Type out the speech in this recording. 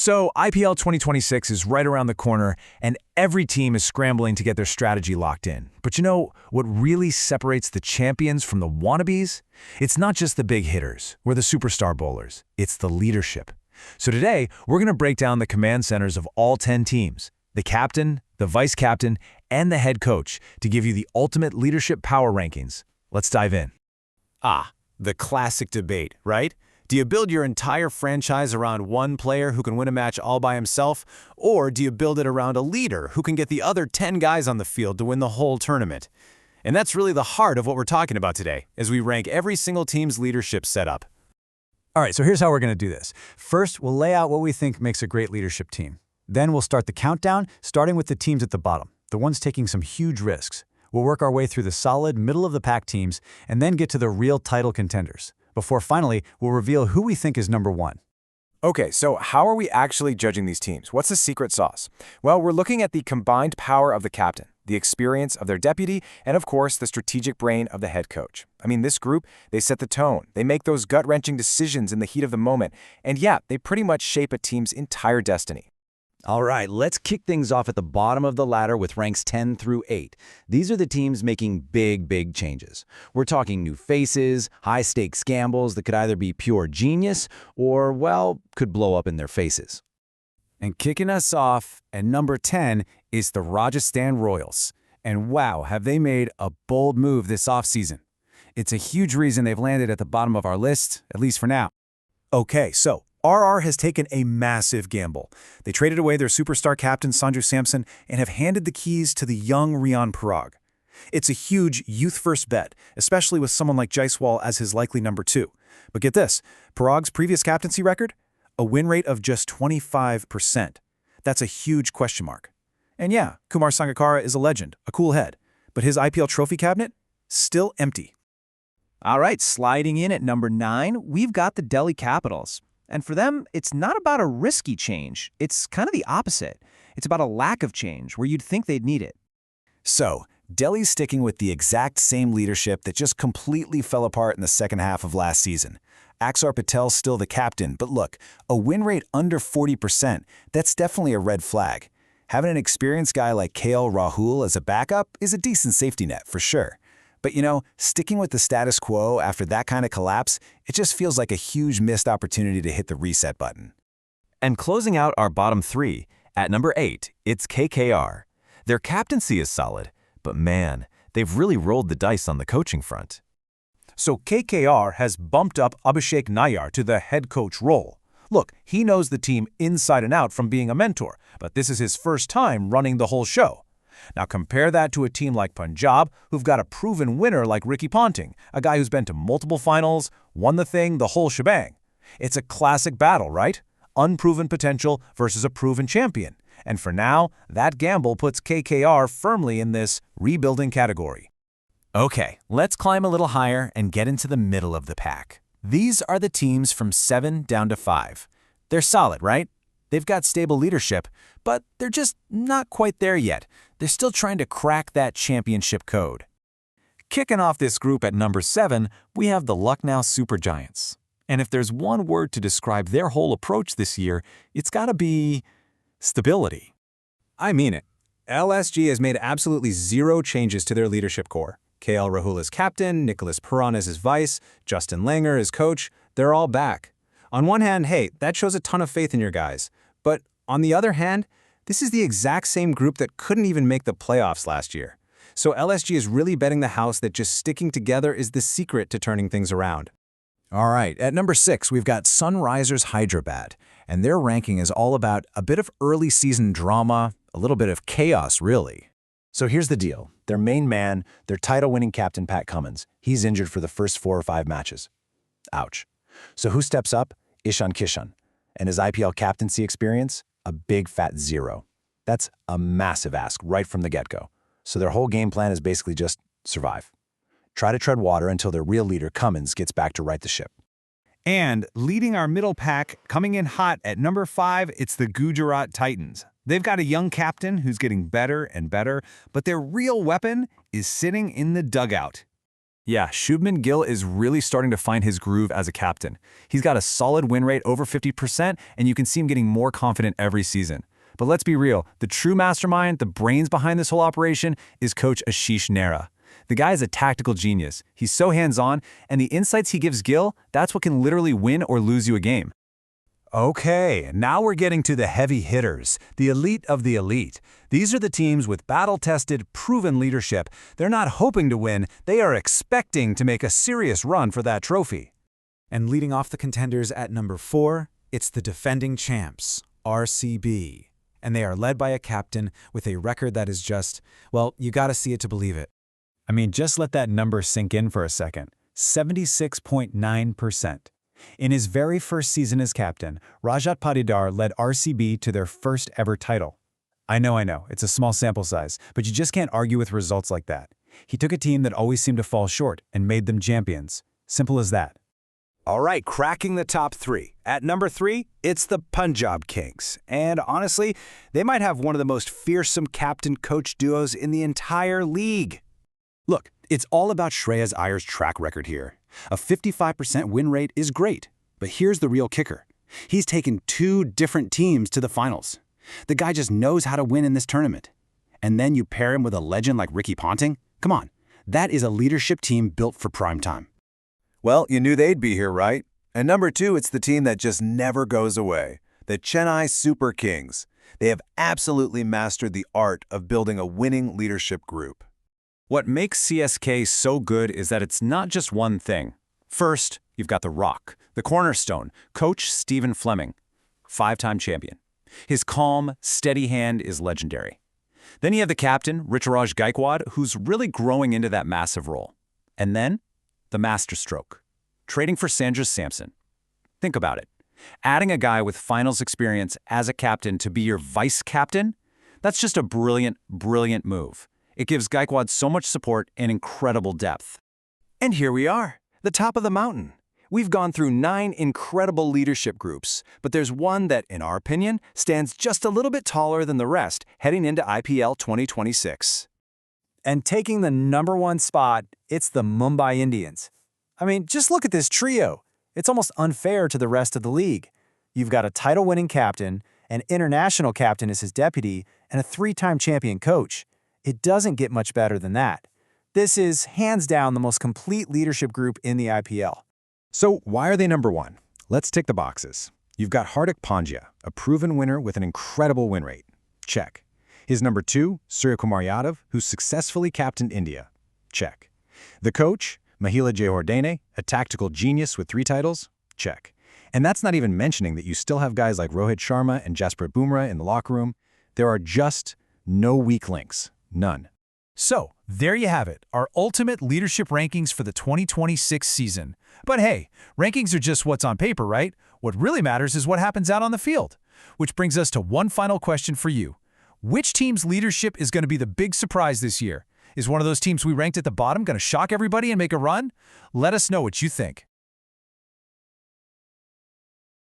So IPL 2026 is right around the corner, and every team is scrambling to get their strategy locked in. But you know what really separates the champions from the wannabes? It's not just the big hitters or the superstar bowlers. It's the leadership. So today, we're going to break down the command centers of all 10 teams, the captain, the vice captain, and the head coach to give you the ultimate leadership power rankings. Let's dive in. The classic debate, right? Do you build your entire franchise around one player who can win a match all by himself, or do you build it around a leader who can get the other 10 guys on the field to win the whole tournament? And that's really the heart of what we're talking about today, as we rank every single team's leadership setup. All right, so here's how we're going to do this. First, we'll lay out what we think makes a great leadership team. Then we'll start the countdown, starting with the teams at the bottom, the ones taking some huge risks. We'll work our way through the solid, middle-of-the-pack teams, and then get to the real title contenders, before finally we'll reveal who we think is number one. Okay, so how are we actually judging these teams? What's the secret sauce? Well, we're looking at the combined power of the captain, the experience of their deputy, and of course, the strategic brain of the head coach. I mean, this group, they set the tone. They make those gut-wrenching decisions in the heat of the moment. And yeah, they pretty much shape a team's entire destiny. All right, let's kick things off at the bottom of the ladder with ranks 10 through 8. These are the teams making big changes. We're talking new faces, high-stakes gambles that could either be pure genius or, well, could blow up in their faces. And kicking us off at number 10 is the Rajasthan Royals. And wow, have they made a bold move this offseason. It's a huge reason they've landed at the bottom of our list, at least for now. Okay, so RR has taken a massive gamble. They traded away their superstar captain Sanju Samson and have handed the keys to the young Riyan Parag. It's a huge youth-first bet, especially with someone like Jaiswal as his likely number 2. But get this, Parag's previous captaincy record? A win rate of just 25%. That's a huge question mark. And yeah, Kumar Sangakkara is a legend, a cool head, but his IPL trophy cabinet? Still empty. All right, sliding in at number 9, we've got the Delhi Capitals. And for them, it's not about a risky change. It's kind of the opposite. It's about a lack of change where you'd think they'd need it. So, Delhi's sticking with the exact same leadership that just completely fell apart in the second half of last season. Axar Patel's still the captain, but look, a win rate under 40%, that's definitely a red flag. Having an experienced guy like KL Rahul as a backup is a decent safety net for sure. But you know, sticking with the status quo after that kind of collapse, it just feels like a huge missed opportunity to hit the reset button. And closing out our bottom 3, at number 8, it's KKR. Their captaincy is solid, but man, they've really rolled the dice on the coaching front. So KKR has bumped up Abhishek Nayyar to the head coach role. Look, he knows the team inside and out from being a mentor, but this is his first time running the whole show. Now compare that to a team like Punjab, who've got a proven winner like Ricky Ponting, a guy who's been to multiple finals, won the thing, the whole shebang. It's a classic battle, right? Unproven potential versus a proven champion. And for now, that gamble puts KKR firmly in this rebuilding category. Okay, let's climb a little higher and get into the middle of the pack. These are the teams from 7 down to 5. They're solid, right? They've got stable leadership, but they're just not quite there yet. They're still trying to crack that championship code. Kicking off this group at number 7, we have the Lucknow Supergiants. And if there's one word to describe their whole approach this year, it's got to be stability. I mean it. LSG has made absolutely zero changes to their leadership core. KL Rahul is captain, Nicholas Puran is his vice, Justin Langer is coach. They're all back. On one hand, hey, that shows a ton of faith in your guys. But on the other hand, this is the exact same group that couldn't even make the playoffs last year. So LSG is really betting the house that just sticking together is the secret to turning things around. All right, at number 6, we've got Sunrisers Hyderabad, and their ranking is all about a bit of early season drama, a little bit of chaos, really. So here's the deal. Their main man, their title-winning captain, Pat Cummins, he's injured for the first 4 or 5 matches. Ouch. So who steps up? Ishan Kishan. And his IPL captaincy experience? A big fat 0. That's a massive ask right from the get-go. So their whole game plan is basically just survive. Try to tread water until their real leader, Cummins, gets back to right the ship. And leading our middle pack, coming in hot at number 5, it's the Gujarat Titans. They've got a young captain who's getting better and better, but their real weapon is sitting in the dugout. Yeah, Shubman Gill is really starting to find his groove as a captain. He's got a solid win rate over 50%, and you can see him getting more confident every season. But let's be real, the true mastermind, the brains behind this whole operation, is Coach Ashish Nehra. The guy is a tactical genius. He's so hands-on, and the insights he gives Gill, that's what can literally win or lose you a game. Okay, now we're getting to the heavy hitters, the elite of the elite. These are the teams with battle-tested, proven leadership. They're not hoping to win, they are expecting to make a serious run for that trophy. And leading off the contenders at number 4, it's the defending champs, RCB. And they are led by a captain with a record that is just, well, you gotta see it to believe it. I mean, just let that number sink in for a second. 76.9%. In his very first season as captain, Rajat Patidar led RCB to their first ever title. I know, it's a small sample size, but you just can't argue with results like that. He took a team that always seemed to fall short and made them champions. Simple as that. All right, cracking the top 3. At number 3, it's the Punjab Kings. And honestly, they might have one of the most fearsome captain-coach duos in the entire league. Look, it's all about Shreyas Iyer's track record here. A 55% win rate is great, but here's the real kicker. He's taken 2 different teams to the finals. The guy just knows how to win in this tournament. And then you pair him with a legend like Ricky Ponting? Come on, that is a leadership team built for prime time. Well, you knew they'd be here, right? And number 2, it's the team that just never goes away, the Chennai Super Kings. They have absolutely mastered the art of building a winning leadership group. What makes CSK so good is that it's not just one thing. First, you've got the rock, the cornerstone, Coach Stephen Fleming, 5-time champion. His calm, steady hand is legendary. Then you have the captain, Ruturaj Gaikwad, who's really growing into that massive role. And then, the masterstroke, trading for Sanjay Samson. Think about it. Adding a guy with finals experience as a captain to be your vice-captain, that's just a brilliant, brilliant move. It gives Gaikwad so much support and incredible depth. And here we are, the top of the mountain. We've gone through 9 incredible leadership groups, but there's one that, in our opinion, stands just a little bit taller than the rest heading into IPL 2026. And taking the number 1 spot, it's the Mumbai Indians. I mean, just look at this trio. It's almost unfair to the rest of the league. You've got a title-winning captain, an international captain as his deputy, and a 3-time champion coach. It doesn't get much better than that. This is, hands down, the most complete leadership group in the IPL. So why are they number 1? Let's tick the boxes. You've got Hardik Pandya, a proven winner with an incredible win rate. Check. His number 2, Surya Kumar Yadav, who's successfully captained India. Check. The coach, Mahela Jayawardene, a tactical genius with 3 titles. Check. And that's not even mentioning that you still have guys like Rohit Sharma and Jasprit Bumrah in the locker room. There are just no weak links. None. So, there you have it, our ultimate leadership rankings for the 2026 season. But hey, rankings are just what's on paper, right? What really matters is what happens out on the field. Which brings us to one final question for you. Which team's leadership is going to be the big surprise this year? Is one of those teams we ranked at the bottom going to shock everybody and make a run? Let us know what you think.